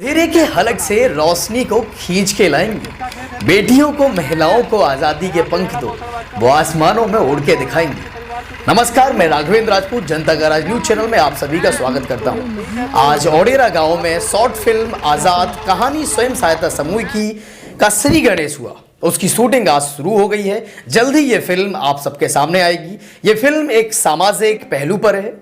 अंधेरे के हलक से रोशनी को खींच के लाएंगे। बेटियों को, महिलाओं को आज़ादी के पंख दो, वो आसमानों में उड़ के दिखाएंगे। नमस्कार, मैं राघवेंद्र राजपूत जनता का राज न्यूज चैनल में आप सभी का स्वागत करता हूं। आज ओडेरा गांव में शॉर्ट फिल्म आज़ाद कहानी स्वयं सहायता समूह का श्री गणेश हुआ। उसकी शूटिंग आज शुरू हो गई है। जल्द ही ये फिल्म आप सबके सामने आएगी। ये फिल्म एक सामाजिक पहलू पर है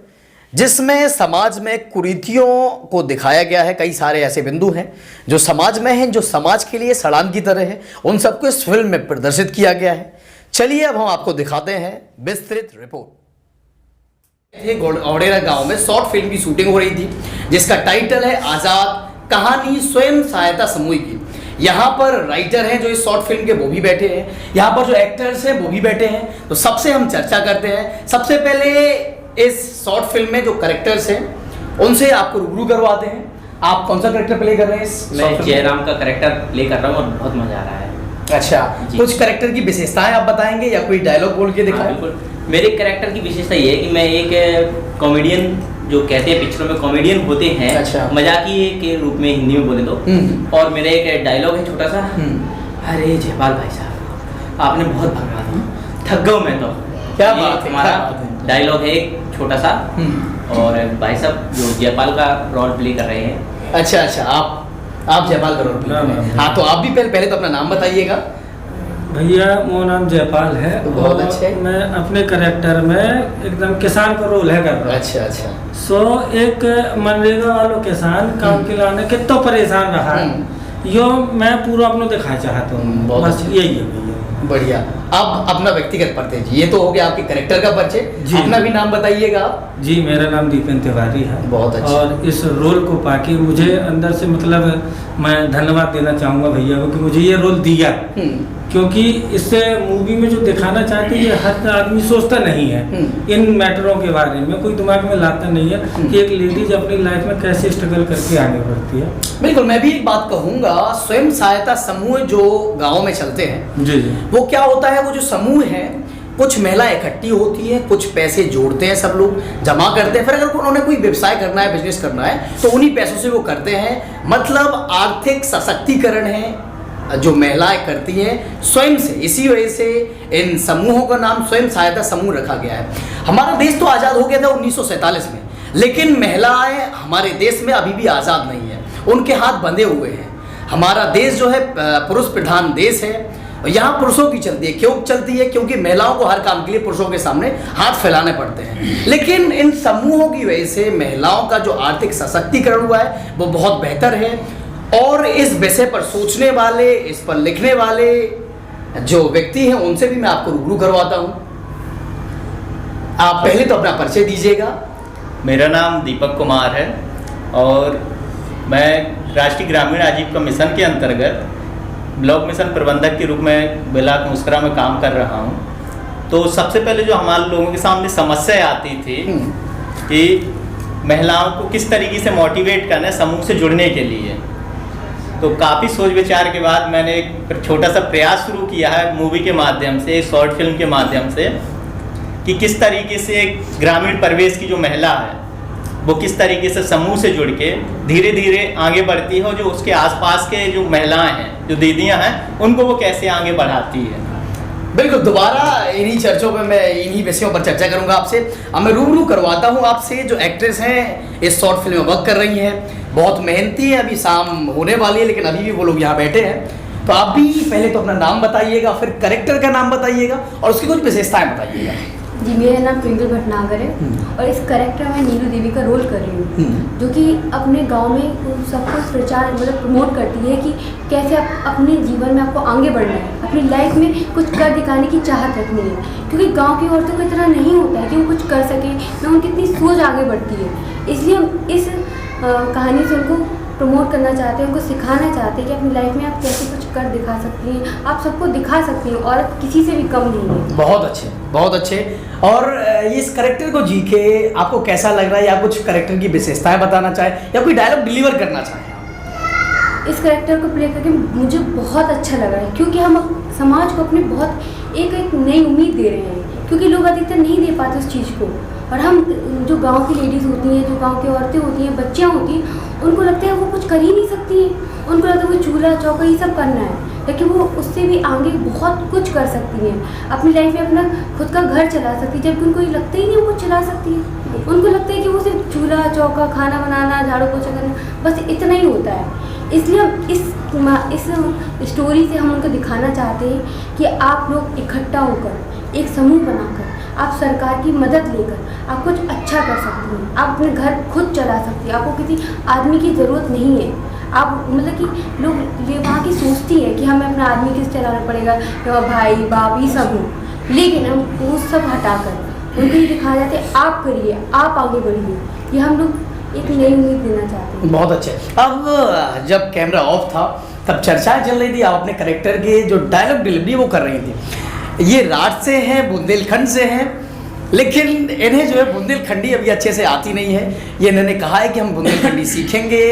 जिसमें समाज में कुरीतियों को दिखाया गया है। कई सारे ऐसे बिंदु हैं जो समाज में हैं, जो समाज के लिए सड़ान की तरह है। उन सबको इस फिल्म में प्रदर्शित किया गया है। चलिए अब हम आपको दिखाते हैं विस्तृत रिपोर्ट। ओडेरा गांव में शॉर्ट फिल्म की शूटिंग हो रही थी जिसका टाइटल है आज़ाद कहानी स्वयं सहायता समूह की। यहाँ पर राइटर हैं जो इस शॉर्ट फिल्म के, वो भी बैठे हैं। यहाँ पर जो एक्टर्स हैं वो भी बैठे हैं। तो सबसे हम चर्चा करते हैं। सबसे पहले इस शॉर्ट फिल्म में जो कैरेक्टर्स हैं उनसे आपको रूबरू करवाते हैं। आप कौन सा कैरेक्टर प्ले कर रहे हैं? मैं जयराम का कैरेक्टर प्ले कर रहा हूँ और बहुत मजा आ रहा है। अच्छा, कुछ कैरेक्टर की विशेषताएं आप बताएंगे या कोई डायलॉग बोल के दिखाएं? बिल्कुल। मेरे कैरेक्टर की विशेषता ये है कि मैं एक कॉमेडियन, जो कहते हैं पिक्चरों में कॉमेडियन होते हैं, अच्छा। मजाकिये के रूप में हिंदी में बोले तो। और मेरा एक डायलॉग है छोटा सा, अरे जयपाल भाई साहब आपने बहुत भगवा दिया, थक गया मैं तो। क्या बात है, हमारा डायलॉग है एक छोटा सा। और भाई साहब जो जयपाल का रोल प्ले कर रहे हैं। अच्छा, आप जयपाल का रोल प्ले कर रहे हैं। हाँ, तो आप भी पहले तो अपना नाम बताइएगा। भैया वो नाम जयपाल है। तो बहुत अच्छे। मैं अपने कैरेक्टर में एकदम किसान का रोल है कर रहा हूँ। अच्छा। सो एक मनरेगा वालों किसान काम के लाने के तो परेशान रहा है, यो मैं पूरा अपना दिखाना चाहता हूँ। बस यही है भैया। बढ़िया। अब अपना व्यक्तिगत परिचय, ये तो हो गया आपके कैरेक्टर का परिचय। अपना भी नाम बताइएगा आप। जी, मेरा नाम दीपेन तिवारी है। बहुत अच्छा। और इस रोल को पाके मुझे अंदर से मतलब मैं धन्यवाद देना चाहूँगा भैया को कि मुझे ये रोल दिया, क्योंकि इससे मूवी में जो दिखाना चाहते हैं ये हर आदमी सोचता नहीं है इन मैटरों के बारे में, कोई दिमाग में लाता नहीं है कि एक लेडीज अपनी लाइफ में कैसे स्ट्रगल करके आगे बढ़ती है। बिल्कुल, मैं भी एक बात कहूँगा, स्वयं सहायता समूह जो गाँव में चलते हैं जी, वो क्या होता है, वो जो समूह है कुछ महिला इकट्ठी होती है, कुछ पैसे जोड़ते हैं, सब लोग जमा करते हैं, फिर अगर उन्होंने कोई व्यवसाय करना है, बिजनेस करना है तो उन्हीं पैसों से वो करते हैं। मतलब आर्थिक सशक्तिकरण है जो महिलाएं करती हैं स्वयं से। इसी वजह से इन समूहों का नाम स्वयं सहायता समूह रखा गया है। हमारा देश तो आज़ाद हो गया था 1947 में, लेकिन महिलाएं हमारे देश में अभी भी आज़ाद नहीं है, उनके हाथ बंधे हुए हैं। हमारा देश जो है पुरुष प्रधान देश है और यहाँ पुरुषों की चलती है। क्यों चलती है? क्योंकि महिलाओं को हर काम के लिए पुरुषों के सामने हाथ फैलाने पड़ते हैं। लेकिन इन समूहों की वजह से महिलाओं का जो आर्थिक सशक्तिकरण हुआ है वो बहुत बेहतर है। और इस विषय पर सोचने वाले, इस पर लिखने वाले जो व्यक्ति हैं उनसे भी मैं आपको रूबरू करवाता हूँ। आप पहले तो अपना परिचय दीजिएगा। मेरा नाम दीपक कुमार है और मैं राष्ट्रीय ग्रामीण आजीविका मिशन के अंतर्गत ब्लॉक मिशन प्रबंधक के रूप में ब्लॉक मुस्करा में काम कर रहा हूँ। तो सबसे पहले जो हमारे लोगों के सामने समस्या आती थी कि महिलाओं को किस तरीके से मोटिवेट करना है समूह से जुड़ने के लिए, तो काफ़ी सोच विचार के बाद मैंने एक छोटा सा प्रयास शुरू किया है मूवी के माध्यम से, शॉर्ट फिल्म के माध्यम से, कि किस तरीके से एक ग्रामीण परिवेश की जो महिला है वो किस तरीके से समूह से जुड़ के धीरे धीरे आगे बढ़ती है और जो उसके आसपास के जो महिलाएं हैं, जो दीदियां हैं, उनको वो कैसे आगे बढ़ाती है। बिल्कुल, दोबारा इन्हीं चर्चों पे मैं इन्हीं विषयों पर चर्चा करूंगा आपसे। अब मैं रूबरू करवाता हूं आपसे जो एक्ट्रेस हैं इस शॉर्ट फिल्म में वर्क कर रही हैं, बहुत मेहनती है। अभी शाम होने वाली है लेकिन अभी भी वो लोग यहाँ बैठे हैं। तो आप भी पहले तो अपना नाम बताइएगा, फिर कैरेक्टर का नाम बताइएगा और उसकी कुछ विशेषताएं बताइएगा। जी, मेरा नाम ट्विंकल भटनागर है और इस कैरेक्टर में नीलू देवी का रोल कर रही हूँ, जो कि अपने गांव में सबको प्रचार मतलब प्रमोट करती है कि कैसे आप अपने जीवन में आपको आगे बढ़ना है, अपनी लाइफ में कुछ कर दिखाने की चाहत रखनी है। क्योंकि गांव की औरतों को इतना नहीं होता है कि वो कुछ कर सके, ना उनकी इतनी सोच आगे बढ़ती है। इसलिए हम इस कहानी से उनको प्रमोट करना चाहते हैं, उनको सिखाना चाहते हैं कि अपनी लाइफ में आप कैसे कुछ कर दिखा सकती हैं, आप सबको दिखा सकती हैं, औरत किसी से भी कम नहीं है। बहुत अच्छे, बहुत अच्छे। और इस कैरेक्टर को जी के आपको कैसा लग रहा है, या कुछ कैरेक्टर की विशेषताएं बताना चाहे या कोई डायलॉग डिलीवर करना चाहें? इस कैरेक्टर को प्ले करके मुझे बहुत अच्छा लगा है, क्योंकि हम समाज को अपने बहुत एक नई उम्मीद दे रहे हैं, क्योंकि लोग अधिकतर नहीं दे पाते उस चीज़ को। और हम जो गांव की लेडीज़ होती हैं, जो गांव की औरतें होती हैं, बच्चियां होती हैं, उनको लगता है वो कुछ कर ही नहीं सकती है, उनको लगता है वो चूल्हा चौका ये सब करना है, लेकिन वो उससे भी आगे बहुत कुछ कर सकती हैं, अपनी लाइफ में अपना खुद का घर चला सकती है, जबकि उनको ये लगता ही नहीं वो कुछ चला सकती है। उनको लगता है कि वो सिर्फ चूल्हा चौका, खाना बनाना, झाड़ू पोछा करना, बस इतना ही होता है। इसलिए हम इस स्टोरी से हम उनको दिखाना चाहते हैं कि आप लोग इकट्ठा होकर एक समूह बनाकर आप सरकार की मदद लेकर आप कुछ अच्छा कर सकती हैं, आप अपने घर खुद चला सकती हैं, आपको किसी आदमी की ज़रूरत नहीं है। आप मतलब कि लोग ये वहाँ की सोचती है कि हमें अपना आदमी किस चलाना पड़ेगा, तो भाई बाप ये सब हो, लेकिन हम वो सब हटाकर उनको ये दिखाया जाता है आप करिए, आप आगे बढ़िए। ये हम लोग एक नई उम्मीद देना चाहते हैं। बहुत अच्छे। अब जब कैमरा ऑफ था तब चर्चाएं चल रही थी, आप अपने करेक्टर के जो डायलॉग डिलीवरी वो कर रही थी। ये राज से हैं, बुंदेलखंड से हैं, लेकिन इन्हें जो है बुंदेलखंडी अभी अच्छे से आती नहीं है। ये इन्होंने कहा है कि हम बुंदेलखंडी सीखेंगे,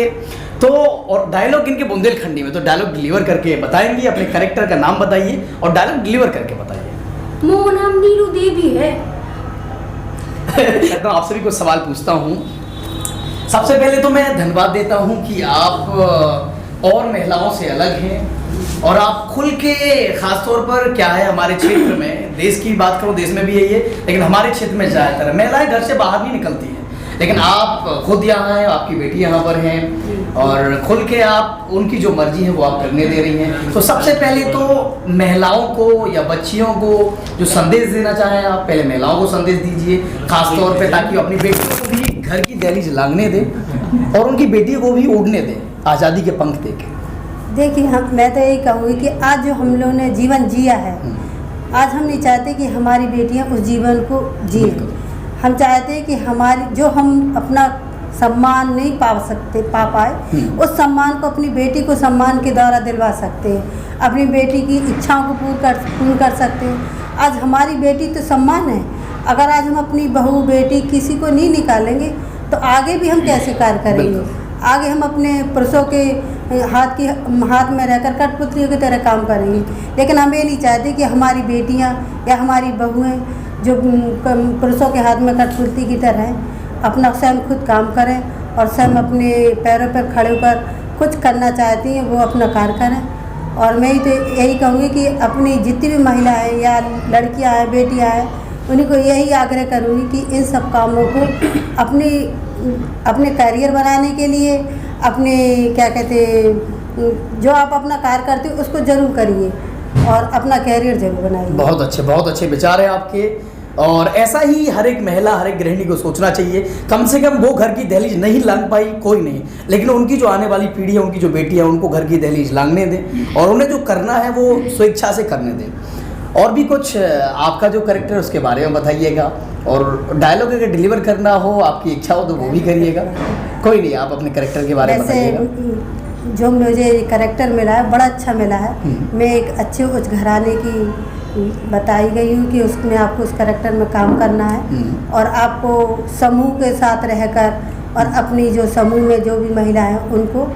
तो और डायलॉग इनके बुंदेलखंडी में, तो डायलॉग डिलीवर करके बताएंगी। अपने करेक्टर का नाम बताइए और डायलॉग डिलीवर करके बताइए। मोह नाम नीलू देवी है। तो आपसे भी कुछ सवाल पूछता हूँ। सबसे पहले तो मैं धन्यवाद देता हूँ कि आप और महिलाओं से अलग हैं और आप खुल के, खास तौर पर क्या है हमारे क्षेत्र में, देश की बात करूँ देश में भी यही है, लेकिन हमारे क्षेत्र में ज़्यादातर महिलाएं घर से बाहर नहीं निकलती हैं, लेकिन आप खुद यहाँ हैं, आपकी बेटी यहाँ पर हैं और खुल के आप उनकी जो मर्जी है वो आप करने दे रही हैं। तो सबसे पहले तो महिलाओं को या बच्चियों को जो संदेश देना चाहें आप, पहले महिलाओं को संदेश दीजिए खास तौर पे, ताकि अपनी बेटियों को भी घर की दहलीज लांघने दें और उनकी बेटियों को भी उड़ने दें आज़ादी के पंख देके। देखिए मैं तो यही कहूँगी कि आज जो हम लोगों ने जीवन जिया है, आज हम नहीं चाहते कि हमारी बेटियाँ उस जीवन को जिए। हम चाहते हैं कि हमारी जो हम अपना सम्मान नहीं पा पाए, उस सम्मान को अपनी बेटी को सम्मान के द्वारा दिलवा सकते हैं, अपनी बेटी की इच्छाओं को पूर्ण कर सकते हैं। आज हमारी बेटी तो सम्मान है, अगर आज हम अपनी बहू बेटी किसी को नहीं निकालेंगे तो आगे भी हम कैसे कार्य करेंगे? आगे हम अपने पुरुषों के हाथ में रहकर कठपुतलियों की तरह काम करेंगे। लेकिन हम ये नहीं चाहते कि हमारी बेटियां या हमारी बहुएं जो पुरुषों के हाथ में कठपुतली की तरह हैं, अपना स्वयं खुद काम करें और स्वयं अपने पैरों पर खड़े होकर कुछ करना चाहती हैं वो अपना कार्य करें। और मैं तो यही कहूँगी कि अपनी जितनी भी महिलाएं या लड़कियां हैं, बेटियां हैं, उन्हीं को यही आग्रह करूँगी कि इन सब कामों को अपने करियर बनाने के लिए, अपने क्या कहते जो आप अपना कार्य करते हो उसको ज़रूर करिए और अपना कैरियर जरूर बनाइए। बहुत अच्छे विचार हैं आपके, और ऐसा ही हर एक महिला, हर एक गृहिणी को सोचना चाहिए। कम से कम वो घर की दहलीज नहीं लांघ पाई कोई नहीं, लेकिन उनकी जो आने वाली पीढ़ी है, उनकी जो बेटियां हैं, उनको घर की दहलीज लांघने दें और उन्हें जो करना है वो स्वेच्छा से करने दें। और भी कुछ आपका जो कैरेक्टर है उसके बारे में बताइएगा, और डायलॉग अगर डिलीवर करना हो, आपकी इच्छा हो तो वो भी करिएगा। कोई नहीं, आप अपने कैरेक्टर के बारे में बताइएगा। जो मुझे कैरेक्टर मिला है बड़ा अच्छा मिला है। मैं एक अच्छे उच्च घराने की बताई गई हूँ कि उसमें आपको उस कैरेक्टर में काम करना है और आपको समूह के साथ रहकर और अपनी जो समूह में जो भी महिला हैं उनको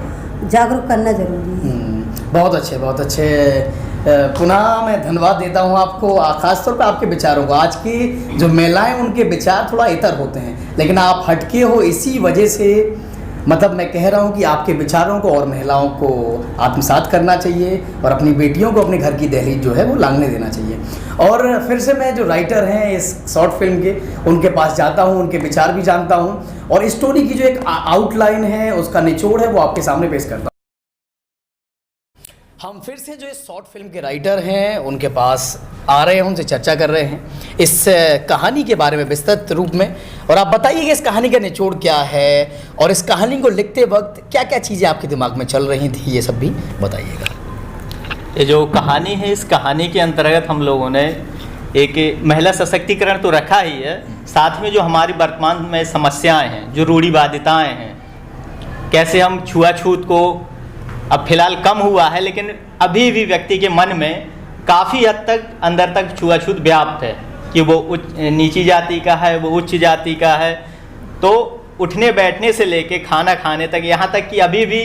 जागरूक करना जरूरी है। बहुत अच्छे। पुनः मैं धन्यवाद देता हूँ आपको, खासतौर पर आपके विचारों को। आज की जो महिलाएं, उनके विचार थोड़ा इतर होते हैं, लेकिन आप हटके हो, इसी वजह से मतलब मैं कह रहा हूँ कि आपके विचारों को और महिलाओं को आत्मसात करना चाहिए और अपनी बेटियों को अपने घर की दहलीज जो है वो लांघने देना चाहिए। और फिर से मैं जो राइटर हैं इस शॉर्ट फिल्म के, उनके पास जाता हूँ, उनके विचार भी जानता हूँ और स्टोरी की जो एक आउटलाइन है, उसका निचोड़ है, वो आपके सामने पेश करता हूँ। हम फिर से जो इस शॉर्ट फिल्म के राइटर हैं उनके पास आ रहे हैं, उनसे चर्चा कर रहे हैं इस कहानी के बारे में विस्तृत रूप में। और आप बताइए कि इस कहानी का निचोड़ क्या है और इस कहानी को लिखते वक्त क्या क्या चीज़ें आपके दिमाग में चल रही थी, ये सब भी बताइएगा। ये जो कहानी है, इस कहानी के अंतर्गत हम लोगों ने एक महिला सशक्तिकरण तो रखा ही है, साथ में जो हमारी वर्तमान में समस्याएँ हैं, जो रूढ़िवादिताएँ हैं, कैसे हम छुआछूत को, अब फिलहाल कम हुआ है लेकिन अभी भी व्यक्ति के मन में काफ़ी हद तक अंदर तक छुआछूत व्याप्त है कि वो नीची जाति का है, वो उच्च जाति का है। तो उठने बैठने से लेके खाना खाने तक, यहाँ तक कि अभी भी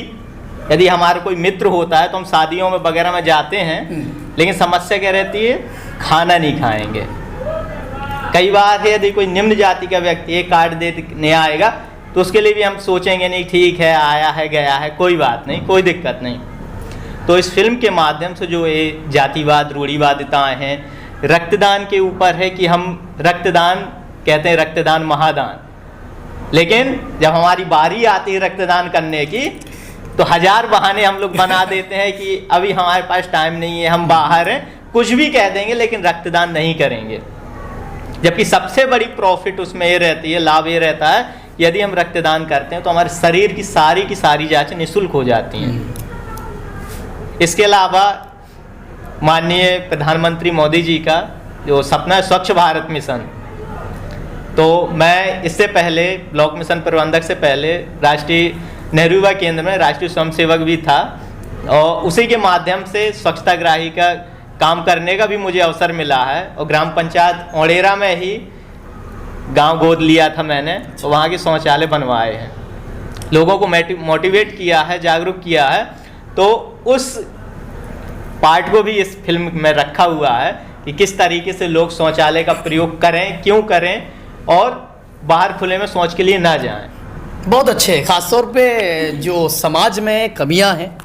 यदि हमारा कोई मित्र होता है तो हम शादियों में वगैरह में जाते हैं, लेकिन समस्या क्या रहती है, खाना नहीं खाएंगे। कई बार यदि कोई निम्न जाति का व्यक्ति एक कार्ड देने आएगा तो तो उसके लिए भी हम सोचेंगे नहीं ठीक है, आया है गया है, कोई बात नहीं, कोई दिक्कत नहीं। तो इस फिल्म के माध्यम से जो ये जातिवाद, रूढ़िवादिताएँ हैं, रक्तदान के ऊपर है कि हम रक्तदान कहते हैं, रक्तदान महादान, लेकिन जब हमारी बारी आती है रक्तदान करने की तो 1000 बहाने हम लोग बना देते हैं कि अभी हमारे पास टाइम नहीं है, हम बाहर हैं, कुछ भी कह देंगे लेकिन रक्तदान नहीं करेंगे। जबकि सबसे बड़ी प्रॉफिट उसमें ये रहती है, लाभ ये रहता है, यदि हम रक्तदान करते हैं तो हमारे शरीर की सारी जांचें निःशुल्क हो जाती हैं। इसके अलावा माननीय प्रधानमंत्री मोदी जी का जो सपना है स्वच्छ भारत मिशन, तो मैं इससे पहले ब्लॉक मिशन प्रबंधक से पहले राष्ट्रीय नेहरू युवा केंद्र में राष्ट्रीय स्वयंसेवक भी था, और उसी के माध्यम से स्वच्छताग्राही का काम करने का भी मुझे अवसर मिला है। और ग्राम पंचायत ओडेरा में ही गांव गोद लिया था मैंने, तो वहाँ के शौचालय बनवाए हैं, लोगों को मोटिवेट किया है, जागरूक किया है। तो उस पार्ट को भी इस फिल्म में रखा हुआ है कि किस तरीके से लोग शौचालय का प्रयोग करें, क्यों करें, और बाहर खुले में शौच के लिए ना जाएं। बहुत अच्छे, खासतौर पे जो समाज में कमियां हैं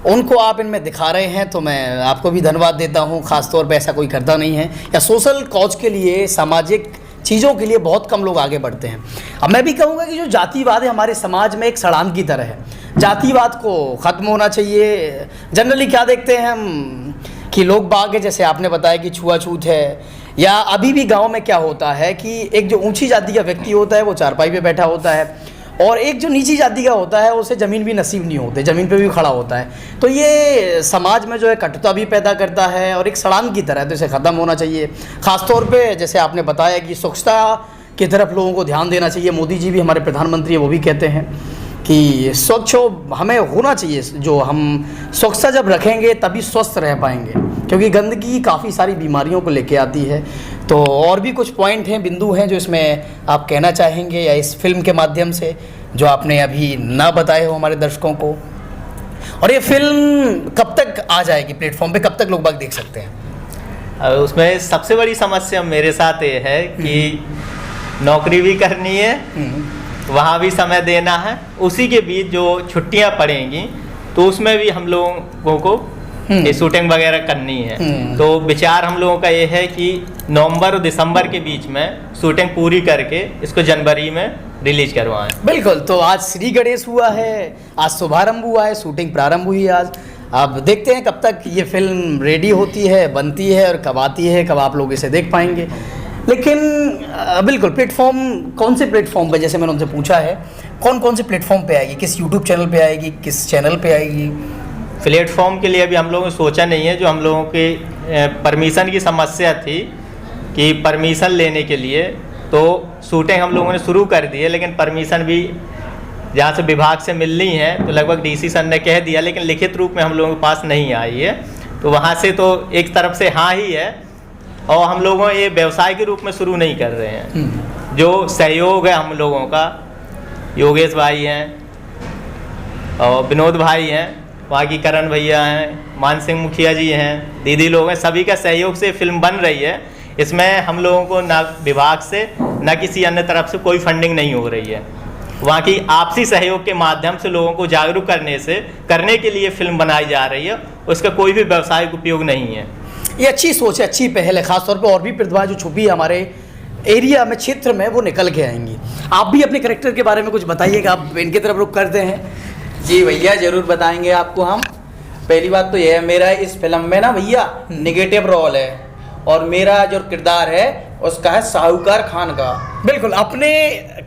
उनको आप इनमें दिखा रहे हैं, तो मैं आपको भी धन्यवाद देता हूं। खासतौर पे ऐसा कोई करता नहीं है, या सोशल कॉज के लिए, सामाजिक चीज़ों के लिए बहुत कम लोग आगे बढ़ते हैं। अब मैं भी कहूँगा कि जो जातिवाद है हमारे समाज में एक सड़ान की तरह है, जातिवाद को ख़त्म होना चाहिए। जनरली क्या देखते हैं हम कि लोग बाग है, जैसे आपने बताया कि छुआछूत है, या अभी भी गांव में क्या होता है कि एक जो ऊंची जाति का व्यक्ति होता है वो चारपाई पे बैठा होता है, और एक जो नीची जाति का होता है उसे ज़मीन भी नसीब नहीं होती, ज़मीन पे भी खड़ा होता है। तो ये समाज में जो है कटुता भी पैदा करता है और एक सड़ान की तरह, तो इसे ख़त्म होना चाहिए। ख़ासतौर पे जैसे आपने बताया कि स्वच्छता की तरफ लोगों को ध्यान देना चाहिए। मोदी जी भी, हमारे प्रधानमंत्री वो भी कहते हैं कि स्वच्छ हमें होना चाहिए, जो हम स्वच्छता जब रखेंगे तभी स्वस्थ रह पाएंगे, क्योंकि गंदगी काफ़ी सारी बीमारियों को लेके आती है। तो और भी कुछ पॉइंट हैं, बिंदु हैं जो इसमें आप कहना चाहेंगे, या इस फिल्म के माध्यम से जो आपने अभी ना बताए हो हमारे दर्शकों को? और ये फिल्म कब तक आ जाएगी प्लेटफॉर्म पे, कब तक लोग बाग देख सकते हैं? उसमें सबसे बड़ी समस्या मेरे साथ ये है कि नौकरी भी करनी है, वहाँ भी समय देना है, उसी के बीच जो छुट्टियाँ पड़ेंगी तो उसमें भी हम लोगों को ये शूटिंग वगैरह करनी है। तो विचार हम लोगों का ये है कि नवंबर और दिसंबर के बीच में शूटिंग पूरी करके इसको जनवरी में रिलीज करवाएं। बिल्कुल, तो आज श्री गणेश हुआ है, आज शुभारंभ हुआ है, शूटिंग प्रारंभ हुई है आज। अब देखते हैं कब तक ये फिल्म रेडी होती है, बनती है, और कब आती है, कब आप लोग इसे देख पाएंगे। लेकिन बिल्कुल प्लेटफॉर्म, कौन से प्लेटफॉर्म पे, जैसे मैंने उनसे पूछा है कौन कौन से प्लेटफॉर्म पे आएगी, किस यूट्यूब चैनल पे आएगी, किस चैनल पे आएगी? प्लेटफॉर्म के लिए अभी हम लोगों ने सोचा नहीं है, जो हम लोगों के परमिशन की समस्या थी कि परमिशन लेने के लिए, तो शूटिंग हम लोगों ने शुरू कर दी है, लेकिन परमिशन भी जहाँ से विभाग से मिलनी है तो लगभग डीसी सर ने कह दिया, लेकिन लिखित रूप में हम लोगों के पास नहीं आई है। तो वहाँ से तो एक तरफ से हाँ ही है, और हम लोगों ये व्यवसाय के रूप में शुरू नहीं कर रहे हैं। जो सहयोग है हम लोगों का, योगेश भाई हैं और विनोद भाई हैं, वहाँ की करण भैया हैं, मान सिंह मुखिया जी हैं, दीदी लोग हैं, सभी का सहयोग से फिल्म बन रही है। इसमें हम लोगों को ना विभाग से ना किसी अन्य तरफ से कोई फंडिंग नहीं हो रही है। वहाँ की आपसी सहयोग के माध्यम से लोगों को जागरूक करने के लिए फिल्म बनाई जा रही है, उसका कोई भी व्यावसायिक उपयोग नहीं है। ये अच्छी सोच है, अच्छी पहल है। खासतौर पे और भी प्रतिभा जो छुपी है हमारे एरिया में, क्षेत्र में, वो निकल के आएंगी। आप भी अपने कैरेक्टर के बारे में कुछ बताइएगा, आप इनकी तरफ रुख करते हैं। जी भैया, जरूर बताएंगे आपको हम। पहली बात तो यह है, मेरा इस फिल्म में ना भैया निगेटिव रोल है, और मेरा जो किरदार है उसका है साहूकार खान का। बिल्कुल, अपने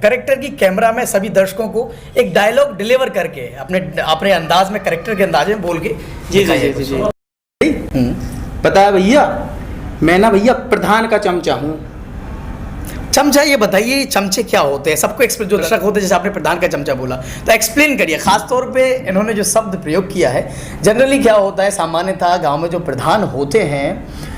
कैरेक्टर की कैमरा में सभी दर्शकों को एक डायलॉग डिलीवर करके अपने अंदाज में, कैरेक्टर के अंदाज में बोल के जी जी जी जी पता है भैया, मैं ना भैया प्रधान का चमचा हूँ। चमचा, ये बताइए चमचे क्या होते हैं? सबको एक्सप्लेन, जो दर्शक होते हैं, जैसे आपने प्रधान का चमचा बोला, तो एक्सप्लेन करिए। खासतौर पे इन्होंने जो शब्द प्रयोग किया है, जनरली क्या होता है, सामान्यतः गांव में जो प्रधान होते हैं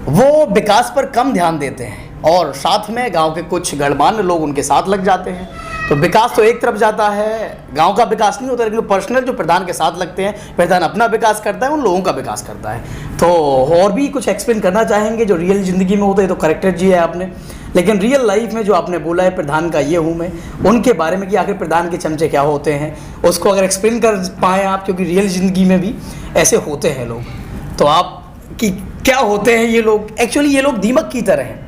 वो विकास पर कम ध्यान देते हैं, और साथ में गांव के कुछ गणमान्य लोग उनके साथ लग जाते हैं। तो विकास तो एक तरफ जाता है, गांव का विकास नहीं होता, लेकिन पर्सनल जो प्रधान के साथ लगते हैं, प्रधान अपना विकास करता है, उन लोगों का विकास करता है। तो और भी कुछ एक्सप्लेन करना चाहेंगे जो रियल ज़िंदगी में होता है? तो करेक्टर जी है आपने, लेकिन रियल लाइफ में जो आपने बोला है प्रधान का ये हूँ मैं, उनके बारे में कि आखिर प्रधान के चमचे क्या होते हैं, उसको अगर एक्सप्लेन कर पाएँ आप, क्योंकि रियल ज़िंदगी में भी ऐसे होते हैं लोग, तो आप कि क्या होते हैं ये लोग। एक्चुअली ये लोग दीमक की तरह हैं,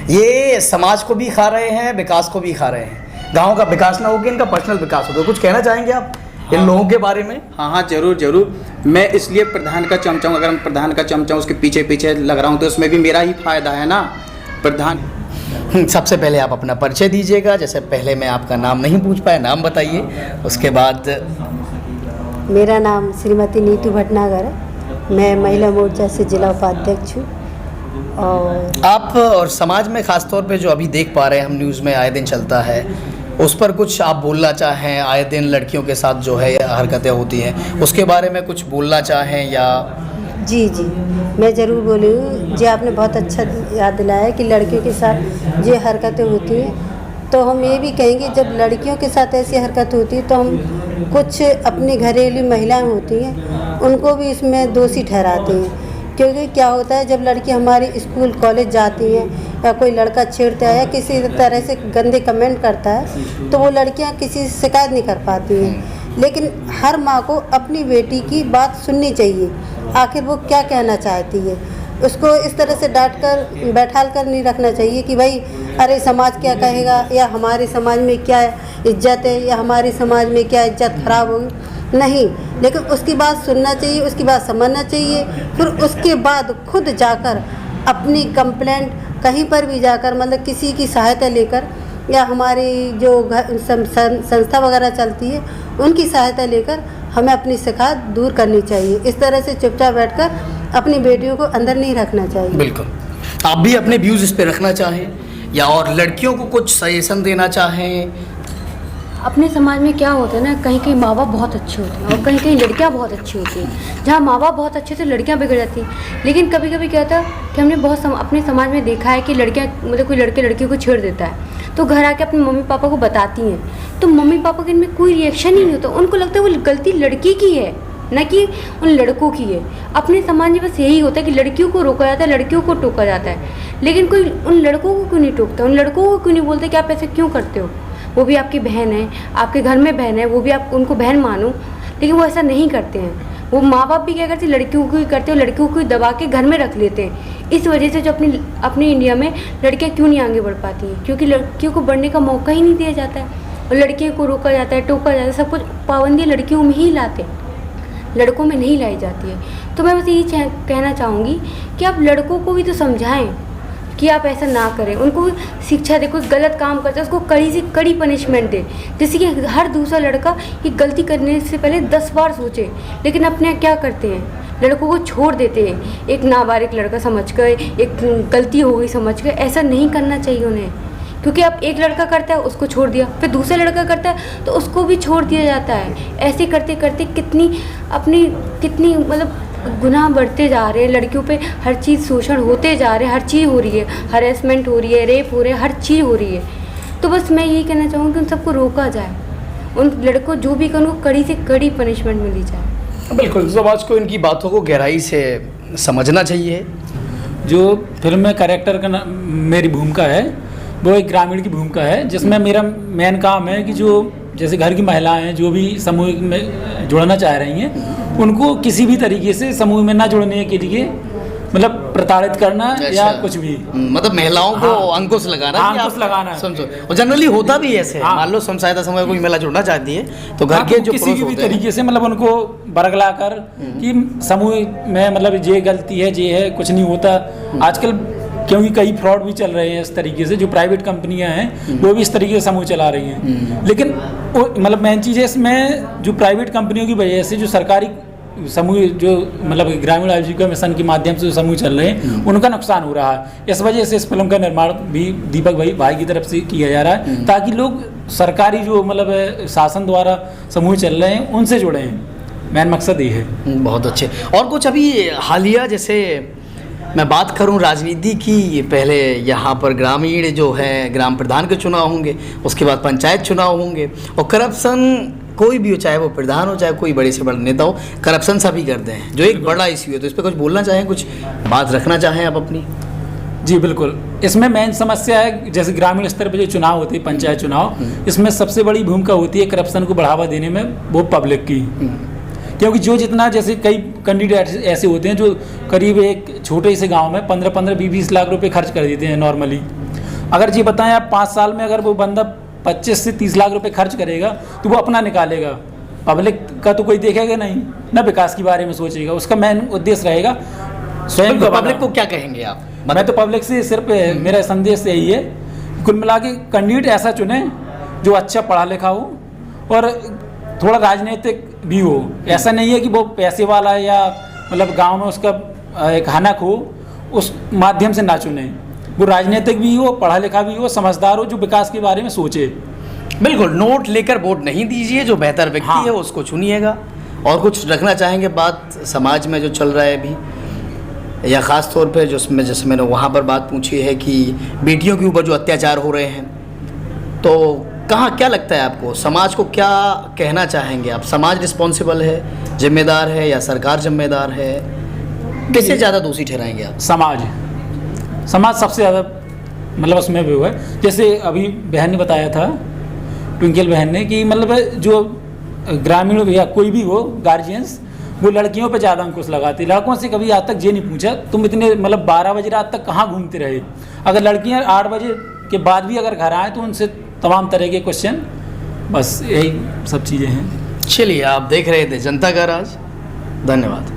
ये समाज को भी खा रहे हैं, विकास को भी खा रहे हैं। गाँव का विकास ना होगा, इनका पर्सनल विकास होगा। कुछ कहना चाहेंगे आप इन लोगों के बारे में? हाँ, जरूर जरूर। मैं इसलिए प्रधान का चमचा हूँ, अगर मैं प्रधान का चमचा हूँ उसके पीछे पीछे लग रहा हूँ तो उसमें भी मेरा ही फायदा है ना। प्रधान सबसे पहले आप अपना परिचय दीजिएगा, जैसे पहले मैं आपका नाम नहीं पूछ पाया, नाम बताइए, उसके बाद। मेरा नाम श्रीमती नीतू भटनागर है, मैं महिला मोर्चा से जिला उपाध्यक्ष हूँ। और आप और समाज में ख़ास तौर पे जो अभी देख पा रहे हैं हम, न्यूज़ में आए दिन चलता है, उस पर कुछ आप बोलना चाहें? आए दिन लड़कियों के साथ जो है हरकतें होती हैं, उसके बारे में कुछ बोलना चाहें या? जी जी, मैं ज़रूर बोलूँ। जी, आपने बहुत अच्छा याद दिलाया कि लड़कियों के साथ जो हरकतें होती हैं, तो हम ये भी कहेंगे जब लड़कियों के साथ ऐसी हरकत होती है तो हम कुछ अपनी घरेलू महिलाएं होती हैं उनको भी इसमें दोषी ठहराते हैं। क्योंकि क्या होता है, जब लड़की हमारी स्कूल कॉलेज जाती हैं या कोई लड़का छेड़ता है या किसी तरह से गंदे कमेंट करता है तो वो लड़कियां किसी से शिकायत नहीं कर पाती हैं। लेकिन हर माँ को अपनी बेटी की बात सुननी चाहिए, आखिर वो क्या कहना चाहती है। उसको इस तरह से डांट कर बैठाल कर नहीं रखना चाहिए कि भाई अरे समाज क्या कहेगा, या हमारे समाज में क्या इज्जत है, या हमारे समाज में क्या इज्जत खराब होगी। नहीं, लेकिन उसकी बात सुनना चाहिए, उसकी बात समझना चाहिए, फिर उसके बाद खुद जाकर अपनी कंप्लेंट कहीं पर भी जाकर, मतलब किसी की सहायता लेकर, या हमारी जो संस्था वगैरह चलती है उनकी सहायता लेकर हमें अपनी शिकायत दूर करनी चाहिए। इस तरह से चुपचाप बैठकर अपनी बेटियों को अंदर नहीं रखना चाहिए। बिल्कुल। आप भी अपने व्यूज़ इस पे रखना चाहें या और लड़कियों को कुछ सजेशन देना चाहें? अपने समाज में क्या होता है ना, कहीं कहीं माँ बाप बहुत अच्छे होते हैं और कहीं कहीं लड़कियाँ बहुत अच्छी होती हैं। जहाँ माँ बाप बहुत अच्छे तो लड़कियाँ बिगड़ जाती हैं। लेकिन कभी कभी क्या होता है कि हमने अपने समाज में देखा है कि लड़कियाँ, मतलब कोई लड़के लड़की को छेड़ देता है तो घर आके अपने मम्मी पापा को बताती हैं, तो मम्मी पापा के इनमें कोई रिएक्शन ही नहीं होता। उनको लगता है वो गलती लड़की की है, न कि उन लड़कों की है। अपने समाज में बस यही होता है कि लड़कियों को रोका जाता है, लड़कियों को टोका जाता है, लेकिन कोई उन लड़कों को क्यों नहीं टोकता, उन लड़कों को क्यों नहीं बोलते कि आप ऐसे क्यों करते हो, वो भी आपकी बहन है, आपके घर में बहन है, वो भी आप उनको बहन मानो। लेकिन वो ऐसा नहीं करते हैं। वो माँ बाप भी क्या करते हैं, लड़कियों को ही करते हैं, लड़कियों को ही दबा के घर में रख लेते हैं। इस वजह से जो अपने इंडिया में लड़कियाँ क्यों नहीं आगे बढ़ पाती हैं, क्योंकि लड़कियों को बढ़ने का मौका ही नहीं दिया जाता है और लड़कियों को रोका जाता है, टोका जाता है। सब कुछ पाबंदी लड़कियों में ही लाते, लड़कों में नहीं लाई जाती है। तो मैं बस यही कहना चाहूँगी कि आप लड़कों को भी तो समझाएं कि आप ऐसा ना करें, उनको शिक्षा दे। कोई गलत काम करता है उसको कड़ी से कड़ी पनिशमेंट दे, जैसे कि हर दूसरा लड़का ये गलती करने से पहले 10 बार सोचे। लेकिन अपने क्या करते हैं, लड़कों को छोड़ देते हैं, एक नाबालिग लड़का समझकर, एक गलती हो गई समझकर। ऐसा नहीं करना चाहिए उन्हें, क्योंकि अब एक लड़का करता है उसको छोड़ दिया, फिर दूसरा लड़का करता है तो उसको भी छोड़ दिया जाता है। ऐसे करते करते कितनी मतलब गुनाह बढ़ते जा रहे हैं, लड़कियों पे हर चीज़ शोषण होते जा रहे हैं, हर चीज़ हो रही है, हरेसमेंट हो रही है, रेप हो रहे हैं, हर चीज़ हो रही है। तो बस मैं यही कहना चाहूँगी कि उन सबको रोका जाए, उन लड़कों जो भी करूँ कड़ी से कड़ी पनिशमेंट मिली जाए। बिल्कुल, समाज को इनकी बातों को गहराई से समझना चाहिए। जो फिल्म में कैरेक्टर का मेरी भूमिका है वो एक ग्रामीण की भूमिका है, जिसमें मेरा मेन काम है कि जो जैसे घर की महिलाएं हैं जो भी समूह में जुड़ना चाह रही हैं उनको किसी भी तरीके से समूह में ना जुड़ने के लिए मतलब प्रताड़ित करना या कुछ भी, मतलब महिलाओं को अंकुश लगाना, अंकुश लगाना समझो। और जनरली होता भी ऐसे है, मान लो स्वयं सहायता समूह कोई महिला जुड़ना चाहती है तो घर के जो किसी भी तरीके से मतलब उनको बरगला कर कि समूह में मतलब ये गलती है, ये है, कुछ नहीं होता। आजकल क्योंकि कई फ्रॉड भी चल रहे हैं इस तरीके से, जो प्राइवेट कंपनियां हैं वो भी इस तरीके से समूह चला रही हैं। लेकिन मतलब मेन चीज़ है इसमें, जो प्राइवेट कंपनियों की वजह से जो सरकारी समूह जो मतलब ग्रामीण आजीविका मिशन के माध्यम से जो समूह चल रहे हैं उनका नुकसान हो रहा है। इस वजह से इस फिल्म का निर्माण भी दीपक भाई की तरफ से किया जा रहा है, ताकि लोग सरकारी जो मतलब शासन द्वारा समूह चल रहे हैं उनसे जुड़े हैं। मेन मकसद ये है। बहुत अच्छे। और कुछ अभी हालिया, जैसे मैं बात करूं राजनीति की, पहले यहाँ पर ग्रामीण जो है ग्राम प्रधान के चुनाव होंगे, उसके बाद पंचायत चुनाव होंगे, और करप्शन कोई भी हो, चाहे वो प्रधान हो चाहे कोई बड़े से बड़ा नेता हो, करप्शन सभी करते हैं, जो एक बड़ा इश्यू है। तो इस पर कुछ बोलना चाहें, कुछ बात रखना चाहें आप अपनी? जी बिल्कुल, इसमें मेन समस्या है जैसे ग्रामीण स्तर पर जो चुनाव होते हैं, पंचायत चुनाव, इसमें सबसे बड़ी भूमिका होती है करप्शन को बढ़ावा देने में वो पब्लिक की। क्योंकि जो जितना जैसे कई कैंडिडेट ऐसे होते हैं जो करीब एक छोटे से गांव में 15-15, 20-20 लाख रुपए खर्च कर देते हैं नॉर्मली। अगर ये बताएं आप 5 साल में अगर वो बंदा 25 से 30 लाख रुपए खर्च करेगा तो वो अपना निकालेगा, पब्लिक का तो कोई देखेगा नहीं, ना विकास के बारे में सोचेगा। उसका मेन उद्देश्य रहेगा स्वयं तो पब्लिक को क्या कहेंगे आप? मैं तो पब्लिक से सिर्फ मेरा संदेश यही है, कुल मिला के कैंडिडेट ऐसा चुने जो अच्छा पढ़ा लिखा हो और थोड़ा राजनीतिक भी हो। ऐसा नहीं है कि वो पैसे वाला है या मतलब गांव में उसका एक हनक हो, उस माध्यम से ना चुने। वो राजनीतिक भी हो, पढ़ा लिखा भी हो, समझदार हो, जो विकास के बारे में सोचे। बिल्कुल, नोट लेकर वोट नहीं दीजिए, जो बेहतर व्यक्ति हाँ। है उसको चुनिएगा। और कुछ रखना चाहेंगे बात समाज में जो चल रहा है अभी, या ख़ास तौर पे जिसमें जैसे मैंने वहाँ पर बात पूछी है कि बेटियों के ऊपर जो अत्याचार हो रहे हैं, तो कहाँ क्या लगता है आपको, समाज को क्या कहना चाहेंगे आप? समाज रिस्पॉन्सिबल है, जिम्मेदार है, या सरकार जिम्मेदार है? किससे ज़्यादा दोषी ठहराएंगे आप? समाज सबसे ज़्यादा मतलब उसमें भी हुआ है। जैसे अभी बहन ने बताया था, ट्विंकल बहन ने, कि मतलब जो ग्रामीण या कोई भी हो गार्जियंस, वो लड़कियों पे ज़्यादा अंकुश लगाते। लड़कों से कभी आज तक ये नहीं पूछा तुम इतने मतलब 12 बजे रात तक कहाँ घूमते रहे। अगर लड़कियाँ 8 बजे के बाद भी अगर घर आएँ तो उनसे तमाम तरह के क्वेश्चन, बस यही सब चीज़ें हैं। चलिए, आप देख रहे थे जनता का राज। धन्यवाद।